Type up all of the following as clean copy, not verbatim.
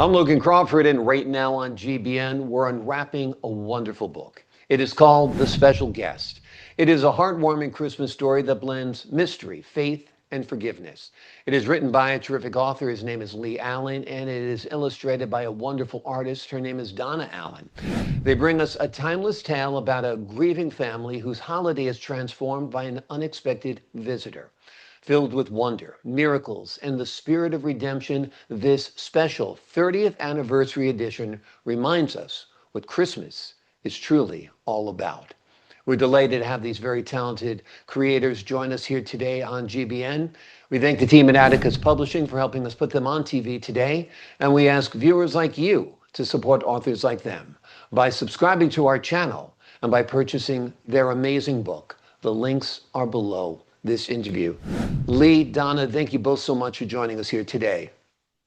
I'm Logan Crawford, and right now on GBN, we're unwrapping a wonderful book. It is called The Special Guest. It is a heartwarming Christmas story that blends mystery, faith, and forgiveness. It is written by a terrific author. His name is Lee Allen, and it is illustrated by a wonderful artist. Her name is Donna Allen. They bring us a timeless tale about a grieving family whose holiday is transformed by an unexpected visitor. Filled with wonder, miracles, and the spirit of redemption, this special 30th anniversary edition reminds us what Christmas is truly all about. We're delighted to have these very talented creators join us here today on GBN. We thank the team at Atticus Publishing for helping us put them on TV today, and we ask viewers like you to support authors like them by subscribing to our channel and by purchasing their amazing book. The links are below this interview. Lee, Donna, thank you both so much for joining us here today.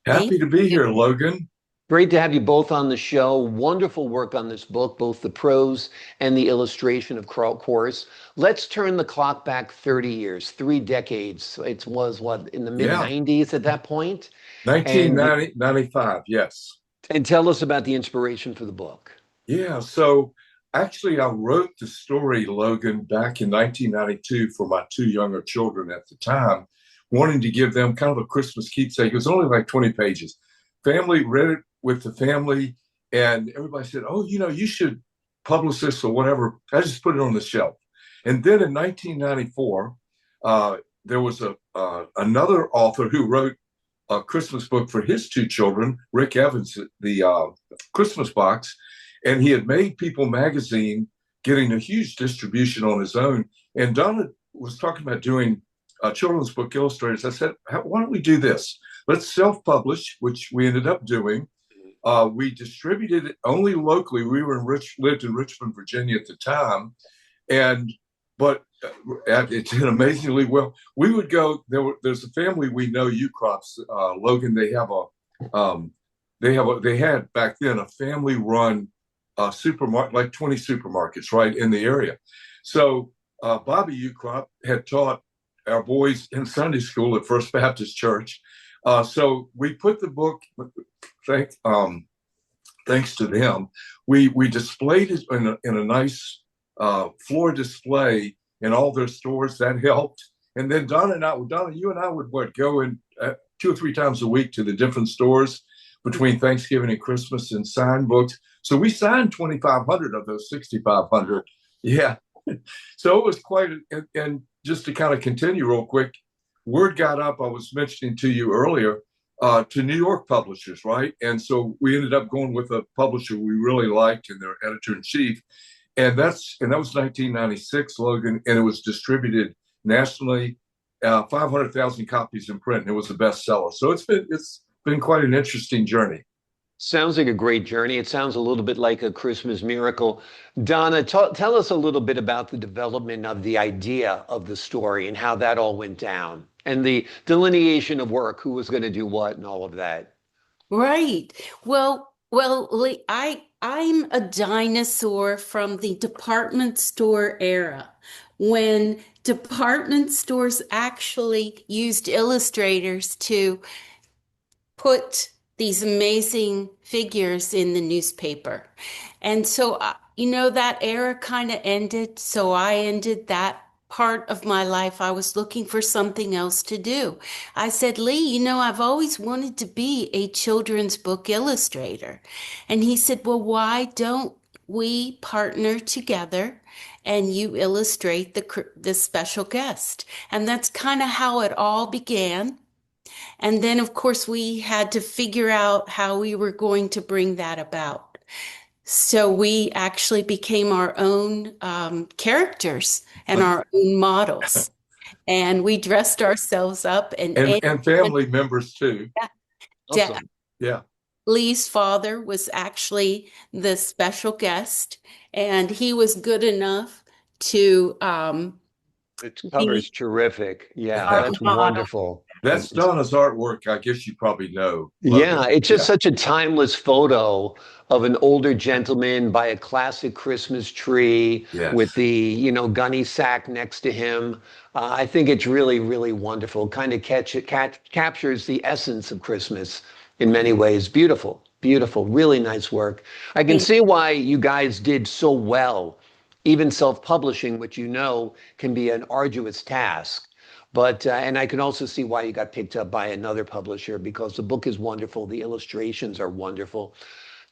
Happy to be here, Logan. Great to have you both on the show. Wonderful work on this book, both the prose and the illustration, of course. Let's turn the clock back 30 years, 3 decades. It was what, in the mid 90s at that point? 1995, yes. And tell us about the inspiration for the book. Yeah, so actually I wrote the story, Logan, back in 1992 for my 2 younger children at the time, wanting to give them kind of a Christmas keepsake. It was only like 20 pages. Family read it with the family, and everybody said, oh, you should publish this or whatever. I just put it on the shelf. And then in 1994, there was another author who wrote a Christmas book for his 2 children, Rick Evans, the Christmas box, and he had made People magazine, getting a huge distribution on his own. And Donna was talking about doing children's book illustrators. I said, why don't we do this? Let's self-publish, which we ended up doing. We distributed it only locally. We lived in Richmond, Virginia at the time, but it did amazingly well. We would go. There's a family we know, Ucrops, Logan. They had back then a family-run supermarket, like 20 supermarkets, right in the area. So Bobby Ucrop had taught our boys in Sunday school at First Baptist Church. So we put the book, thanks to them, we displayed it in a nice floor display in all their stores. That helped. And then Donna, you and I would go in 2 or 3 times a week to the different stores between Thanksgiving and Christmas and sign books. So we signed 2,500 of those 6,500. Yeah. So it was quite, and just to kind of continue real quick, word got up, I was mentioning to you earlier, to New York publishers, right? And so we ended up going with a publisher we really liked and their editor-in-chief. And that was 1996, Logan, and it was distributed nationally, 500,000 copies in print, and it was a bestseller. So it's been quite an interesting journey. Sounds like a great journey. It sounds a little bit like a Christmas miracle. Donna, tell us a little bit about the development of the idea of the story and how that all went down, and the delineation of work, who was going to do what and all of that. Right. Well, Lee, I'm a dinosaur from the department store era, when department stores actually used illustrators to put these amazing figures in the newspaper. And so, that era kind of ended. So I ended that part of my life. I was looking for something else to do. I said, Lee, I've always wanted to be a children's book illustrator. And he said, well, why don't we partner together and you illustrate the special guest? And that's kind of how it all began. And then, of course, we had to figure out how we were going to bring that about. So we actually became our own characters and our own models. And we dressed ourselves up. And family members, too. Yeah. Awesome. Yeah. Lee's father was actually the special guest, and he was good enough to... The cover is terrific. Yeah, that's wonderful. That's Donna's artwork, I guess you probably know. Yeah, it's just such a timeless photo of an older gentleman by a classic Christmas tree with the, gunny sack next to him. I think it's really, really wonderful. Kind of captures the essence of Christmas in many ways. Beautiful, beautiful, really nice work. I can Thank see why you guys did so well, even self-publishing, which can be an arduous task. But and I can also see why you got picked up by another publisher because the book is wonderful, the illustrations are wonderful.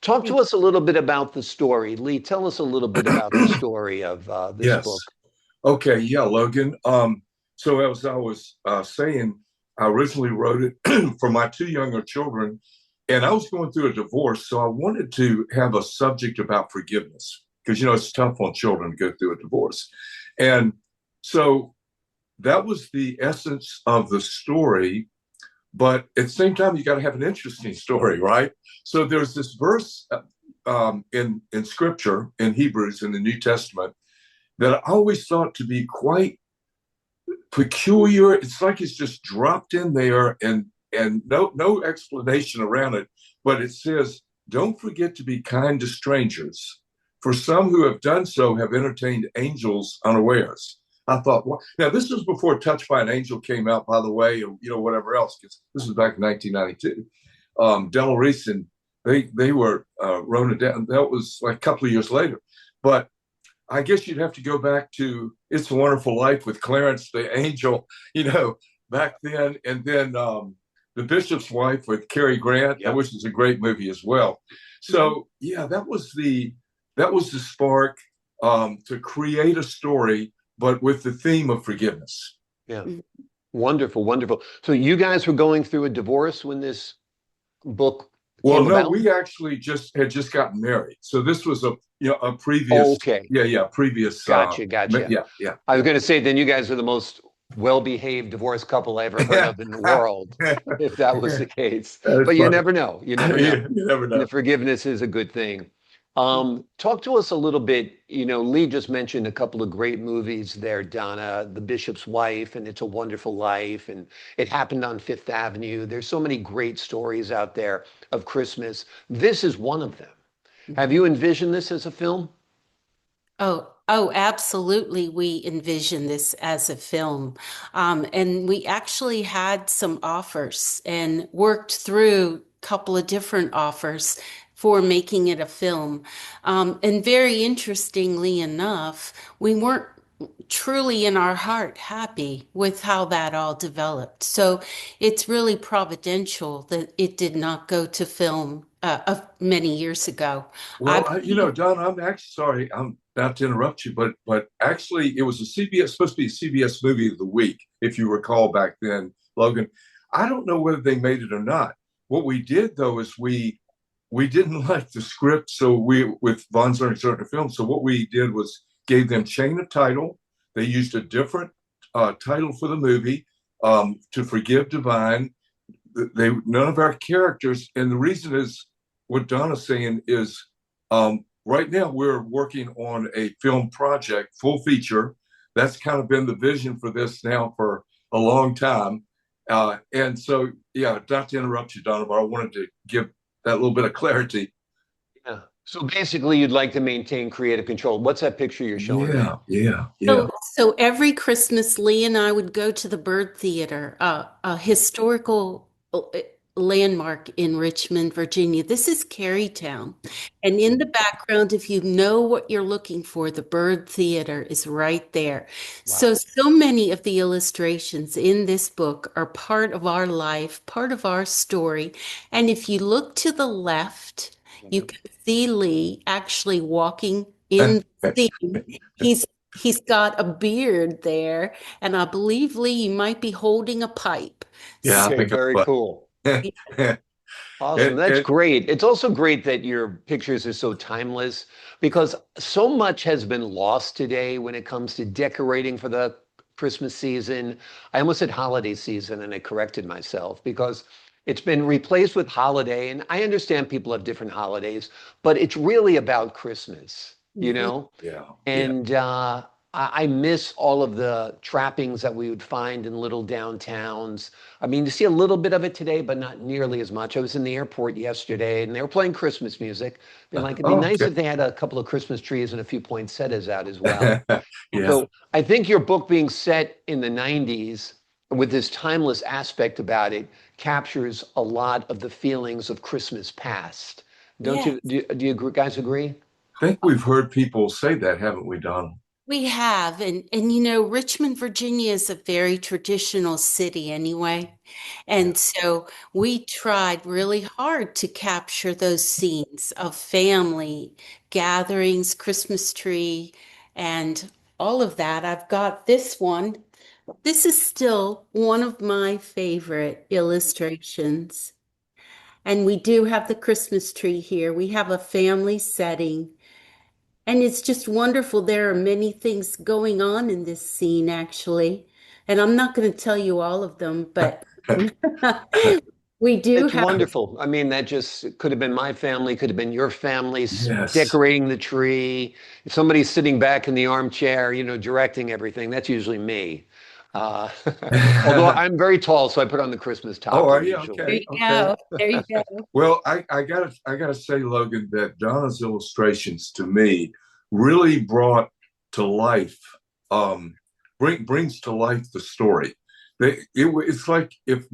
Talk to you. us a little bit about the story. Lee, tell us a little bit about the story of this Yes. book. Okay. Yeah, Logan. So as I was saying, I originally wrote it for my two younger children, and I was going through a divorce, so I wanted to have a subject about forgiveness because it's tough on children to go through a divorce, and so that was the essence of the story. But at the same time, you got to have an interesting story, right? So there's this verse in Scripture in Hebrews in the New Testament that I always thought to be quite peculiar. It's like it's just dropped in there and no explanation around it. But it says, "Don't forget to be kind to strangers, for some who have done so have entertained angels unawares." I thought, well, now this was before "Touched by an Angel" came out, by the way, or whatever else. Because this was back in 1992. Della Reese and they were wrote it down. That was like a couple of years later, but I guess you'd have to go back to "It's a Wonderful Life" with Clarence the Angel, back then, and then "The Bishop's Wife" with Cary Grant, Yep. which is a great movie as well. So yeah, that was the spark to create a story, but with the theme of forgiveness. Yeah. Wonderful, wonderful. So you guys were going through a divorce when this book Well, came no, about? we actually had just gotten married, so this was a previous. Oh, okay. Previous. Gotcha, gotcha. Yeah. I was going to say, then you guys are the most well-behaved divorced couple I ever heard of in the world, if that was the case. That's But you funny. never know. You never know. You never And the know. forgiveness is a good thing. Talk to us a little bit. Lee just mentioned a couple of great movies there, Donna, The Bishop's Wife and "It's a Wonderful Life," and It Happened on Fifth Avenue. There's so many great stories out there of Christmas. This is one of them. Have you envisioned this as a film? Oh, absolutely. We envision this as a film. And we actually had some offers and worked through a couple of different offers for making it a film. And very interestingly enough, we weren't truly in our heart happy with how that all developed. So it's really providential that it did not go to film many years ago. I Well, Don, I'm actually sorry. I'm not to interrupt you, but actually, it was supposed to be a CBS movie of the week, if you recall back then, Logan. I don't know whether they made it or not. What we did though is we didn't like the script, so we with Von Zerner Film. So what we did was gave them chain of title. They used a different title for the movie, "To Forgive Divine." None of our characters, and the reason is what Donna's saying is right now we're working on a film project, full feature. That's kind of been the vision for this now for a long time. And so, yeah, not to interrupt you, Donna, but I wanted to give that little bit of clarity. Yeah. So basically, you'd like to maintain creative control. What's that picture you're showing me? Yeah. So every Christmas, Lee and I would go to the Bird Theater, a historical landmark in Richmond, Virginia. This is Carytown. And in the background, if you know what you're looking for, the Bird Theater is right there. Wow. So many of the illustrations in this book are part of our life, part of our story. And if you look to the left, you can see Lee actually walking in the scene. He's got a beard there, and I believe Lee, you might be holding a pipe. Yeah, I Okay, think very cool. Awesome. That's great. It's also great that your pictures are so timeless because so much has been lost today when it comes to decorating for the Christmas season. I almost said holiday season and I corrected myself because it's been replaced with holiday. And I understand people have different holidays, but it's really about Christmas, Mhm. Yeah. And I miss all of the trappings that we would find in little downtowns. I mean, you see a little bit of it today, but not nearly as much. I was in the airport yesterday and they were playing Christmas music. Been like, it'd be nice if they had a couple of Christmas trees and a few poinsettias out as well. Yeah. So I think your book being set in the 90s, with this timeless aspect about it, captures a lot of the feelings of Christmas past. Don't Yeah. you? Do you guys agree? I think we've heard people say that, haven't we, Donna? We have, and you know, Richmond, Virginia is a very traditional city anyway. Yeah. And so we tried really hard to capture those scenes of family gatherings, Christmas tree, and all of that. I've got this one. This is still one of my favorite illustrations. And we do have the Christmas tree here. We have a family setting. And it's just wonderful. There are many things going on in this scene, actually. And I'm not going to tell you all of them, but we do It's have, wonderful. I mean, that just could have been my family, could have been your family Yes. decorating the tree. If somebody's sitting back in the armchair, directing everything, that's usually me. Uh, although I'm very tall, so I put on the Christmas Oh, topper are you? there usually. you Okay. Okay. go. There you go. Well, I gotta say, Logan, that Donna's illustrations to me really brought to life, brings to life the story. It's like if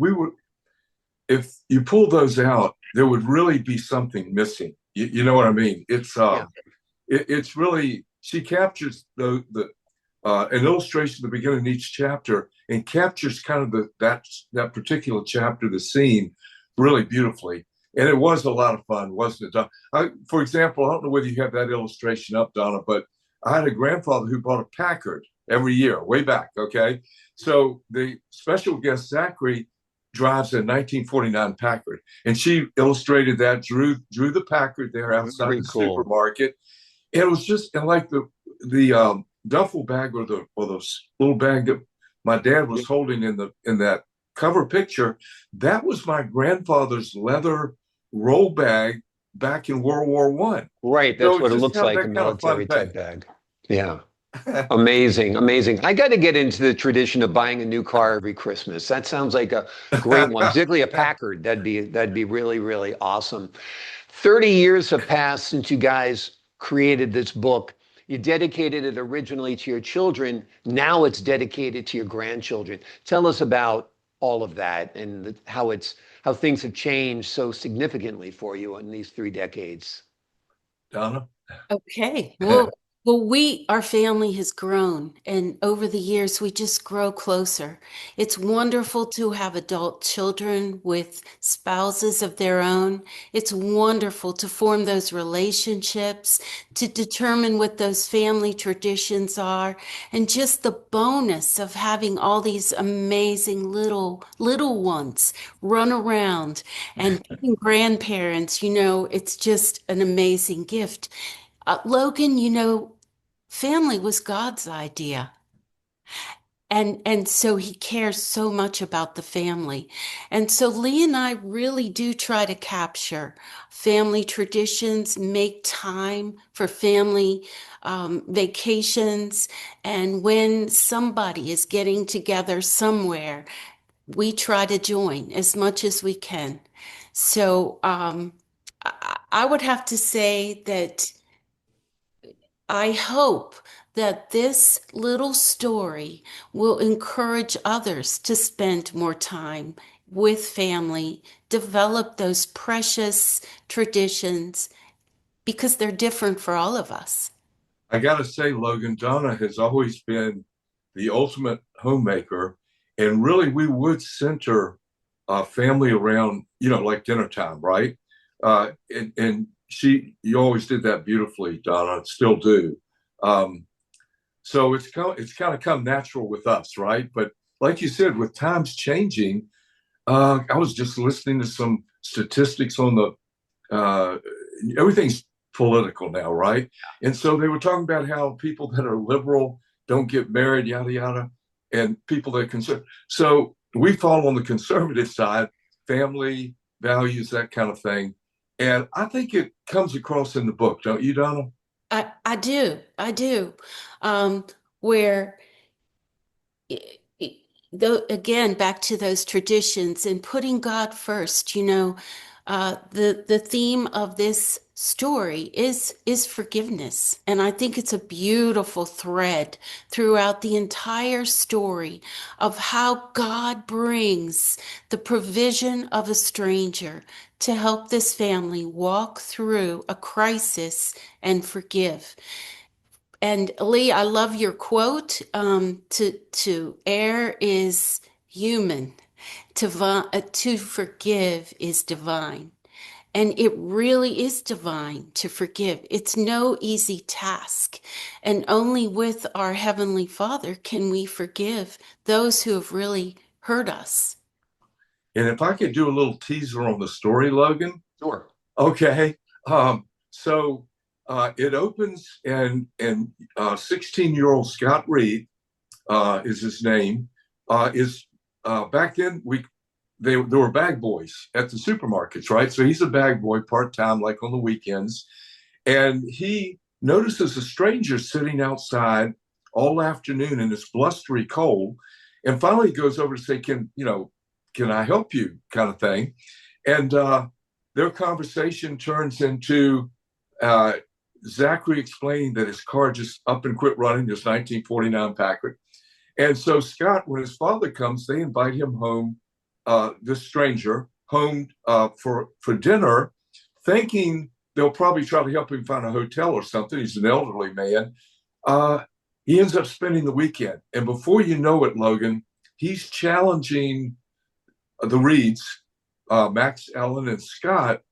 you pull those out, there would really be something missing. You know what I mean? Yeah. It's really, she captures the an illustration at the beginning of each chapter and captures kind of that particular chapter, the scene, really beautifully. And it was a lot of fun, wasn't it? For example, I don't know whether you have that illustration up, Donna, but I had a grandfather who bought a Packard every year, way back. Okay, so the special guest Zachary drives a 1949 Packard, and she illustrated that, drew the Packard there outside Very the cool. supermarket. And it was just and like the duffel bag or the little bag that my dad was holding in that cover picture. That was my grandfather's leather roll bag back in World War One. Right, So that's it's what it just looks kind of like, a that kind of fun military thing. type bag. Yeah. Amazing, amazing. I got to get into the tradition of buying a new car every Christmas. That sounds like a great one, particularly a Packard. That'd be really, really awesome. 30 years have passed since you guys created this book. You dedicated it originally to your children. Now it's dedicated to your grandchildren. Tell us about all of that and how things have changed so significantly for you in these 3 decades. Donna? Okay. Well, our family has grown, and over the years, we just grow closer. It's wonderful to have adult children with spouses of their own. It's wonderful to form those relationships, to determine what those family traditions are, and just the bonus of having all these amazing little ones run around and being grandparents, it's just an amazing gift. Logan, family was God's idea. And so he cares so much about the family. And so Lee and I really do try to capture family traditions, make time for family vacations. And when somebody is getting together somewhere, we try to join as much as we can. So I would have to say that I hope that this little story will encourage others to spend more time with family, develop those precious traditions because they're different for all of us. I got to say, Logan, Donna has always been the ultimate homemaker. And really, we would center family around, like dinner time, right? And you always did that beautifully, Donna, still do. Um, so it's kind of come natural with us, right? But like you said, with times changing, I was just listening to some statistics on everything's political now, right? And so they were talking about how people that are liberal don't get married, yada yada, and people that are conservative. So we fall on the conservative side, family values, that kind of thing. And I think it comes across in the book, don't you, Donna? I do. Um, where though again back to those traditions and putting God first, the theme of this story is forgiveness. And I think it's a beautiful thread throughout the entire story of how God brings the provision of a stranger to help this family walk through a crisis and forgive. And Lee, I love your quote. To err is human. To forgive is divine. And it really is divine to forgive. It's no easy task. And only with our Heavenly Father can we forgive those who have really hurt us. And if I could do a little teaser on the story, Logan. Sure. Okay. So it opens and 16-year-old Scott Reed is his name. Is Back then there were bag boys at the supermarkets, right? So he's a bag boy part-time, like on the weekends. And he notices a stranger sitting outside all afternoon in this blustery cold. And finally he goes over to say, can I help you, kind of thing. And their conversation turns into Zachary explaining that his car just up and quit running, this 1949 Packard. And so Scott, when his father comes, they invite him home, this stranger, home for dinner, thinking they'll probably try to help him find a hotel or something. He's an elderly man. He ends up spending the weekend. And before you know it, Logan, he's challenging the Reeds, Max, Ellen, and Scott,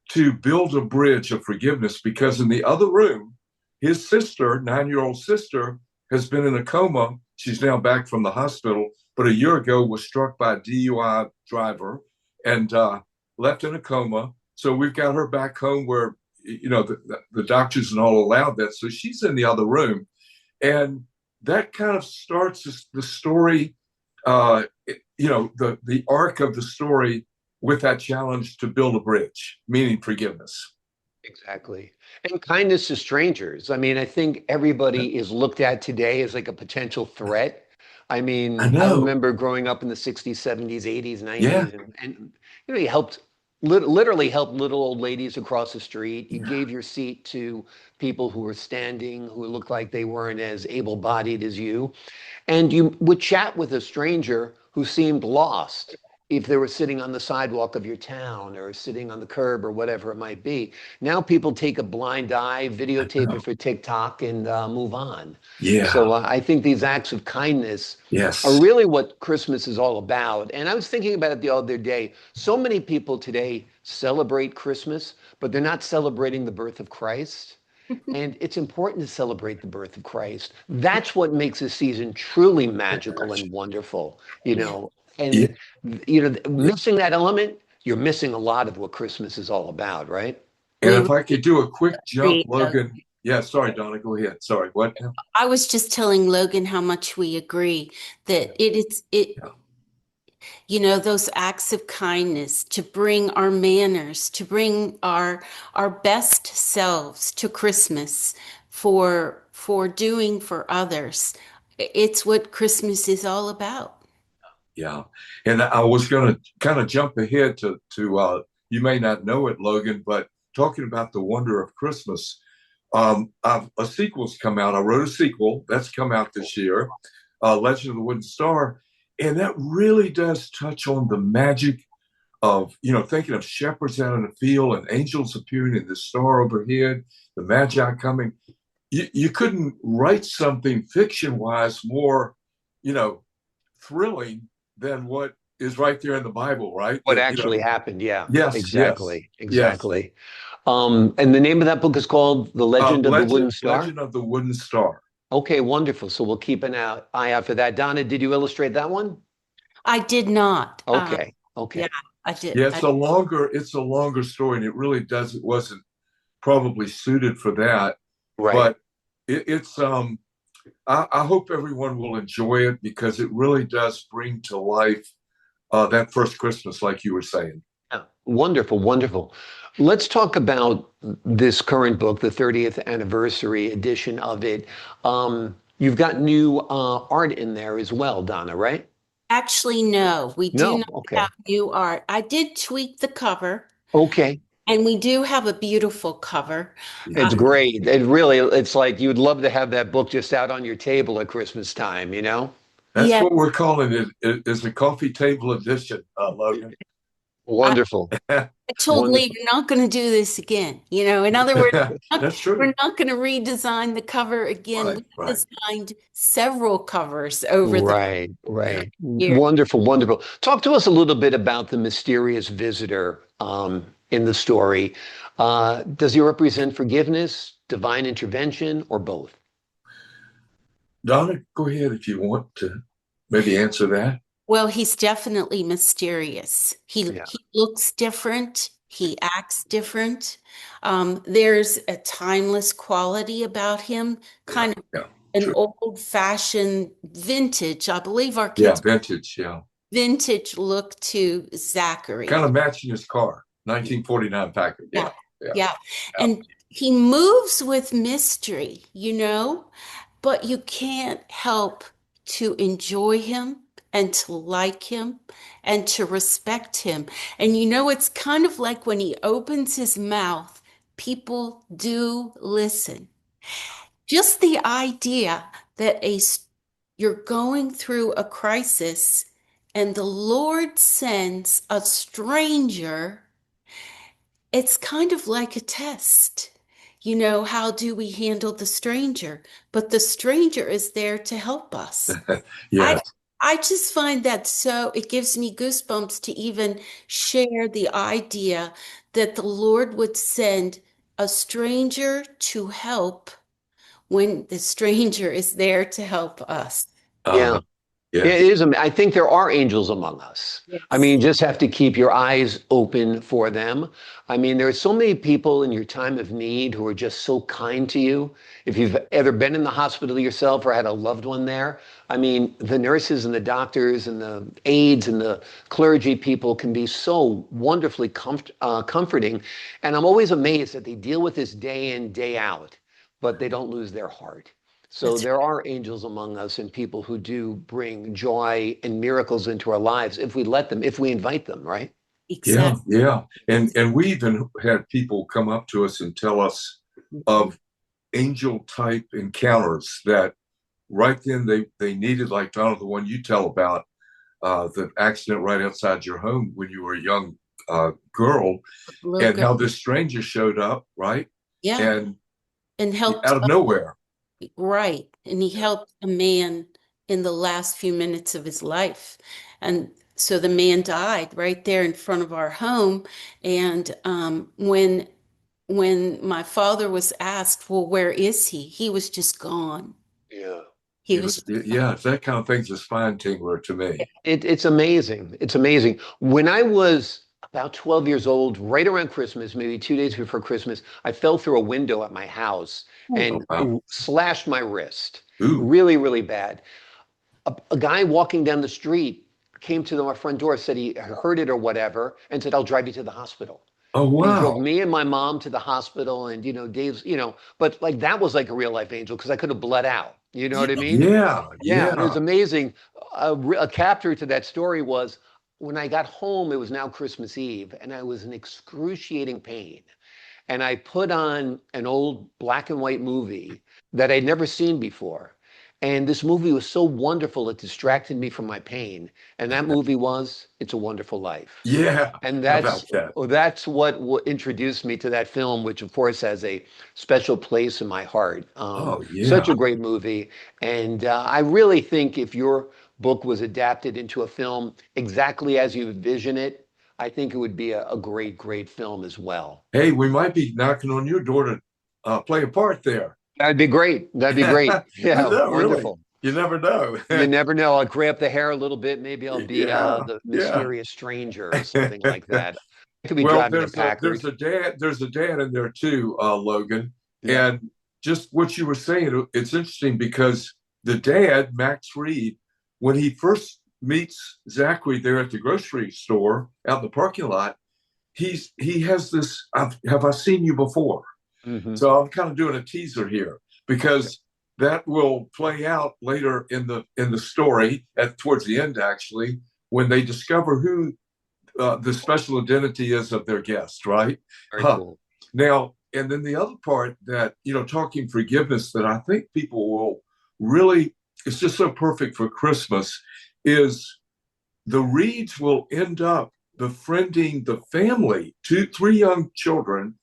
to build a bridge of forgiveness, because in the other room, his sister, 9-year-old sister, has been in a coma. She's now back from the hospital, but a year ago was struck by a DUI driver and left in a coma. So we've got her back home where, the doctors and all allowed that. So she's in the other room. And that kind of starts the story, the arc of the story with that challenge to build a bridge, meaning forgiveness. Exactly. And kindness to strangers. I mean, I think everybody is looked at today as like a potential threat. I mean, I I know. remember growing up in the 60s, 70s, 80s, 90s, Yeah. and you helped literally helped little old ladies across the street. You Yeah. gave your seat to people who were standing, who looked like they weren't as able-bodied as you. And you would chat with a stranger who seemed lost if they were sitting on the sidewalk of your town or sitting on the curb or whatever it might be. Now people take a blind eye, videotape it for TikTok, and move on. Yeah. So I think these acts of kindness are Yes. really what Christmas is all about. And I was thinking about it the other day. So many people today celebrate Christmas, but they're not celebrating the birth of Christ. And it's important to celebrate the birth of Christ. That's what makes this season truly magical and wonderful, Yeah. And missing that element, you're missing a lot of what Christmas is all about, right? And We if I could do a quick jump, agree. Logan. Yeah, sorry, Donna, go ahead. Sorry, what? I was just telling Logan how much we agree that those acts of kindness to bring our manners, to bring our best selves to Christmas for doing for others. It's what Christmas is all about. Yeah. And I was going to kind of jump ahead to you may not know it, Logan, but talking about the wonder of Christmas, a sequel's come out. I wrote a sequel that's come out this year, Legend of the Wooden Star. And that really does touch on the magic of, thinking of shepherds out in the field and angels appearing in the star overhead, the Magi coming. You couldn't write something fiction-wise more, thrilling than what is right there in the Bible, right? What actually happened. Yeah, Yes, yes, exactly. yes. Exactly. And the name of that book is called The Legend of the Wooden Star. Legend of the Wooden Star. Okay, wonderful. So we'll keep an eye out for that. Donna, did you illustrate that one? I did not. Okay. Yeah, Okay. I did. Yeah, it's a longer story, and it wasn't probably suited for that. Right. But it's I hope everyone will enjoy it, because it really does bring to life that first Christmas, like you were saying. Yeah. Wonderful, wonderful. Let's talk about this current book, the 30th anniversary edition of it. You've got new art in there as well, Donna, right? Actually, no, we do No. not Okay. have new art. I did tweak the cover. Okay. And we do have a beautiful cover. Yeah. It's great. It really, it's like you'd love to have that book just out on your table at Christmas time, you know? That's Yeah, what we're calling it. Is a coffee table edition, Logan. I, Wonderful. I told Lee, Wonderful. you're not going to do this again. In other words, That's we're true. not going to redesign the cover again. Right, We right. designed several covers over the Right, Yeah. right. year. Wonderful, wonderful. Talk to us a little bit about the mysterious visitor in the story. Does he represent forgiveness, divine intervention, or both? Donna, go ahead if you want to maybe answer that. Well, he's definitely mysterious. Yeah, He looks different. He acts different. There's a timeless quality about him, Yeah, kind of yeah, an true. old-fashioned vintage. I believe our Yeah, kids vintage. Yeah, vintage look to Zachary. kind of matching his car, 1949 Packard. Yeah, Yeah, yeah, yeah. yeah. And he moves with mystery, but you can't help to enjoy him and to like him and to respect him. And it's kind of like when he opens his mouth, people do listen. Just the idea that you're going through a crisis and the Lord sends a stranger, it's kind of like a test. How do we handle the stranger? But the stranger is there to help us. I Yes. I just find that it gives me goosebumps to even share the idea that the Lord would send a stranger to help when the stranger is there to help us. yeah. Uh-huh. It Yes. is. I think there are angels among us. I Yes. mean, you just have to keep your eyes open for them. I mean, there are so many people in your time of need who are just so kind to you. If you've ever been in the hospital yourself or had a loved one there, I mean, the nurses and the doctors and the aides and the clergy people can be so wonderfully comforting. And I'm always amazed that they deal with this day in, day out, but they don't lose their heart. So That's there are angels among us and people who do bring joy and miracles into our lives if we let them, if we invite them, right? Yeah, exactly. yeah. And we even had people come up to us and tell us of angel type encounters that right then they needed, like Donna, the one you tell about, the accident right outside your home when you were a young girl, Little and girl. how this stranger showed up, right? Yeah. And And helped. out of nowhere. Right. And he helped a man in the last few minutes of his life. And so the man died right there in front of our home. And when my father was asked, well, where is he? He was just gone. Yeah. He was Yeah, that kind of thing's a spine tingler to me. It's amazing. It's amazing. When I was about 12 years old, right around Christmas, maybe 2 days before Christmas, I fell through a window at my house Oh, and wow. slashed my wrist Ooh. really, really bad. A guy walking down the street came to our front door, said he heard it or whatever, and said, I'll drive you to the hospital. Oh, And he drove wow. me and my mom to the hospital. And, Dave's, but like that was like a real life angel because I could have bled out. You know yeah, what I mean? Yeah, Yeah. And it was yeah. amazing. A capture to that story was when I got home, it was now Christmas Eve, and I was in excruciating pain. And I put on an old black and white movie that I'd never seen before. And this movie was so wonderful, it distracted me from my pain. And that movie was It's a Wonderful Life. Yeah. And How about that? that's what introduced me to that film, which of course has a special place in my heart. Oh, Such yeah. a great movie, and I really think if your book was adapted into a film exactly as you envision it, I think it would be a great, great film as well. Hey, we might be knocking on your door to play a part there. That'd be great. That'd be great. Yeah, No, really. wonderful. You never know. You never know. I'll gray up the hair a little bit. Maybe I'll be Yeah, the yeah. mysterious stranger or something like that. I could be Well, driving a Packard. there's a dad in there too, Logan. Yeah. And just what you were saying, it's interesting because the dad, Max Reed, when he first meets Zachary there at the grocery store out in the parking lot, he has this, have I seen you before? Hmm. So I'm kind of doing a teaser here because that will play out later in the story towards the end actually when they discover who the special identity is of their guest, right? Very cool. Now, and then the other part that, talking forgiveness that I think people will really, it's just so perfect for Christmas, is the Reeds will end up befriending the family, three young children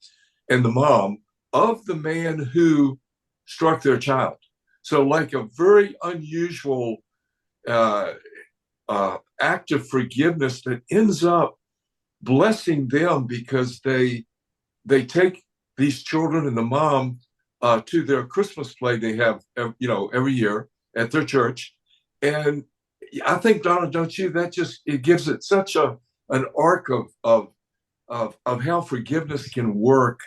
and the mom of the man who struck their child. So, like a very unusual uh, act of forgiveness that ends up blessing them because they take these children and the mom to their Christmas play they have, every year at their church. And I think, Donna, don't you? That just, it gives it such an arc of how forgiveness can work.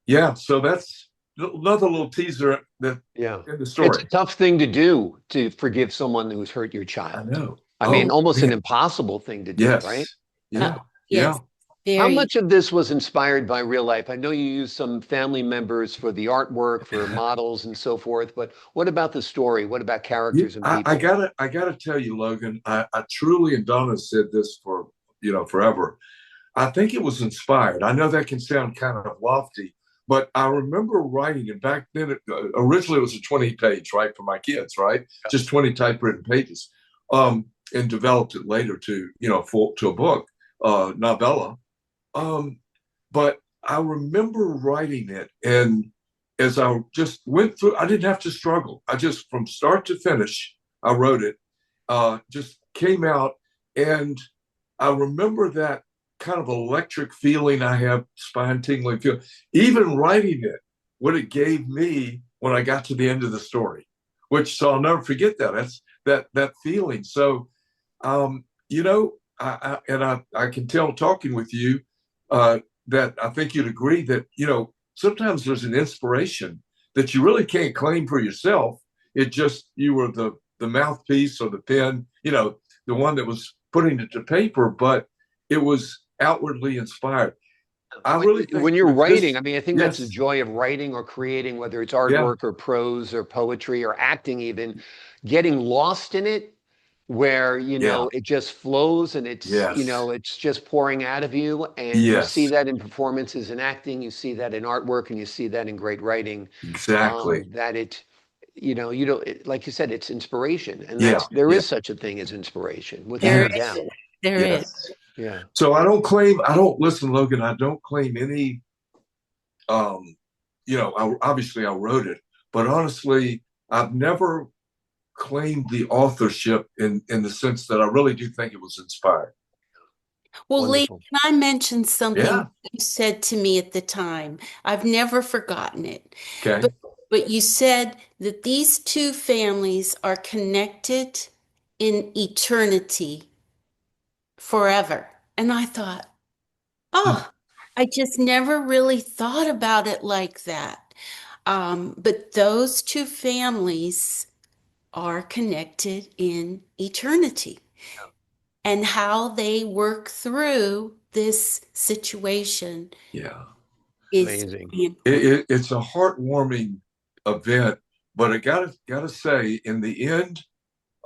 Yeah. So that's another little teaser that Yeah. in the It's story. a tough thing to do, to forgive someone who's hurt your I child. know. I mean, almost an Man. impossible thing to do, right? Yes. Yeah. Yes, How very. much of this was inspired by real life? I know you used some family members for the artwork, for Yeah. models and so forth, but what about the story? What about Yeah, characters and I people? gotta tell you, Logan. I truly, and Donna said this for forever. I think it was inspired. I know that can sound kind of lofty, but I remember writing it back then. Originally, it was a 20-page, right, for my kids, right, just 20 typewritten pages, and developed it later to to a book, novella. Um, but I remember writing it, and as I just went through, I didn't have to struggle. I just, from start to finish, I wrote it. Just came out, and I remember that kind of electric feeling I have, spine tingling feel. Even writing it, what it gave me when I got to the end of the story, so I'll never forget that. That's that feeling. So, I can tell talking with you that I think you'd agree that sometimes there's an inspiration that you really can't claim for yourself. It just, you were the mouthpiece or the pen, the one that was putting it to paper, but it was outwardly inspired. I really think When you're with writing, this, I mean, I think that's the yes, joy of writing or creating, whether it's yeah, artwork or prose or poetry or acting, even getting lost in it, where, yeah, it just flows and yes, it's just pouring out of you. And you see yes, that in performances and acting, you see that in artwork, and you see that in great writing, exactly. that you don't, like you said, it's inspiration. And Yeah, there yeah, is such a thing as inspiration, without There a yes, is. doubt. There is. yes. Yeah. So I don't listen, Logan, I don't claim any, um, obviously I wrote it, but honestly, I've never claimed the authorship in the sense that I really do think it was inspired. Well, Lee, Wonderful. can I mention something Yeah. you said to me at the time? I've never forgotten it. Okay. But you said that these two families are connected in eternity forever. And I thought, Hmm. oh, I just never really thought about it like that. But those two families are connected in eternity, and how they work through this situation Yeah. is Amazing. It's a heartwarming event, but I gotta say, in the end,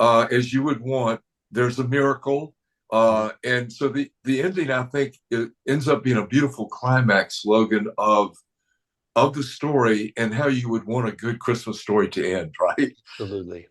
as you would want, there's a miracle. And so the ending, I think, it ends up being a beautiful climax, Logan, of the story and how you would want a good Christmas story to end, right? Absolutely.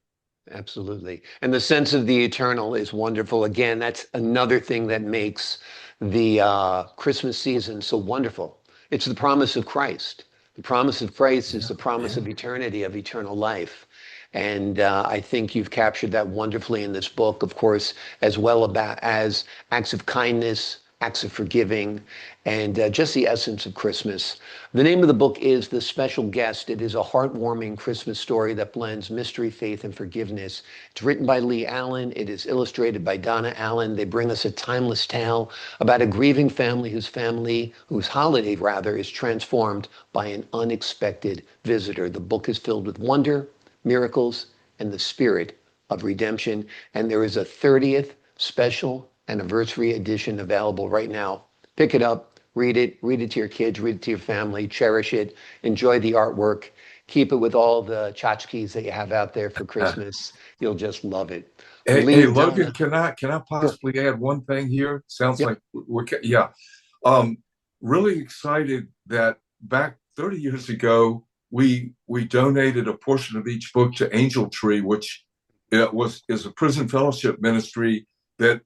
Absolutely. And the sense of the eternal is wonderful. Again, that's another thing that makes the Christmas season so wonderful. It's the promise of Christ. The promise of Christ is Yeah, the promise yeah, of eternity, of eternal life. And I think you've captured that wonderfully in this book, of course, as well about as acts of kindness, acts of forgiving, and just the essence of Christmas. The name of the book is The Special Guest. It is a heartwarming Christmas story that blends mystery, faith, and forgiveness. It's written by Lee Allen. It is illustrated by Donna Allen. They bring us a timeless tale about a grieving whose holiday rather is transformed by an unexpected visitor. The book is filled with wonder, miracles, and the spirit of redemption. And there is a 30th special anniversary edition available right now. Pick it up, read it to your kids, read it to your family, cherish it, enjoy the artwork, keep it with all the tchotchkes that you have out there for Christmas. You'll just love it. Hey, Lee, Logan, Donna. can I Sure. possibly add one thing here? Sounds Yep. like yeah. Um, really excited that back 30 years ago, we donated a portion of each book to Angel Tree, which is a prison fellowship ministry that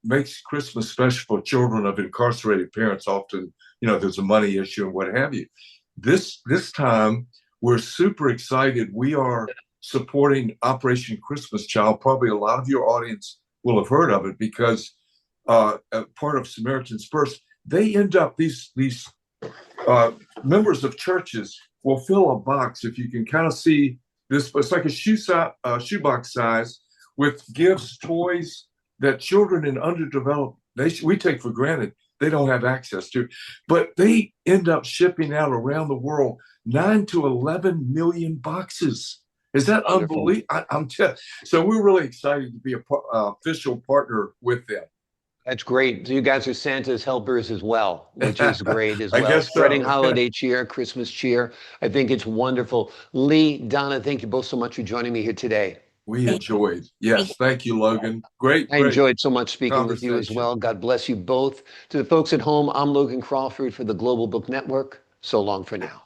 makes Christmas special for children of incarcerated parents. Often, there's a money issue and what have you. This time, we're super excited. We are supporting Operation Christmas Child. Probably a lot of your audience will have heard of it because part of Samaritan's Purse, they end up these uh, members of churches will fill a box. If you can kind of see this, it's like a shoebox size with gifts, toys that children in underdeveloped we take for granted they don't have access to, but they end up shipping out around the world 9 to 11 million boxes. Is that Wonderful. unbelievable? I'm just so we're really excited to be a official partner with them. That's great. So you guys are Santa's helpers as well, which is great as I well. guess Spreading so. holiday cheer, Christmas cheer. I think it's wonderful. Lee, Donna, thank you both so much for joining me here today. We Thank enjoyed. thank Yes, thank you, Logan. Great, I great enjoyed so much speaking with you as conversation. well. God bless you both. To the folks at home, I'm Logan Crawford for the Global Book Network. So long for now.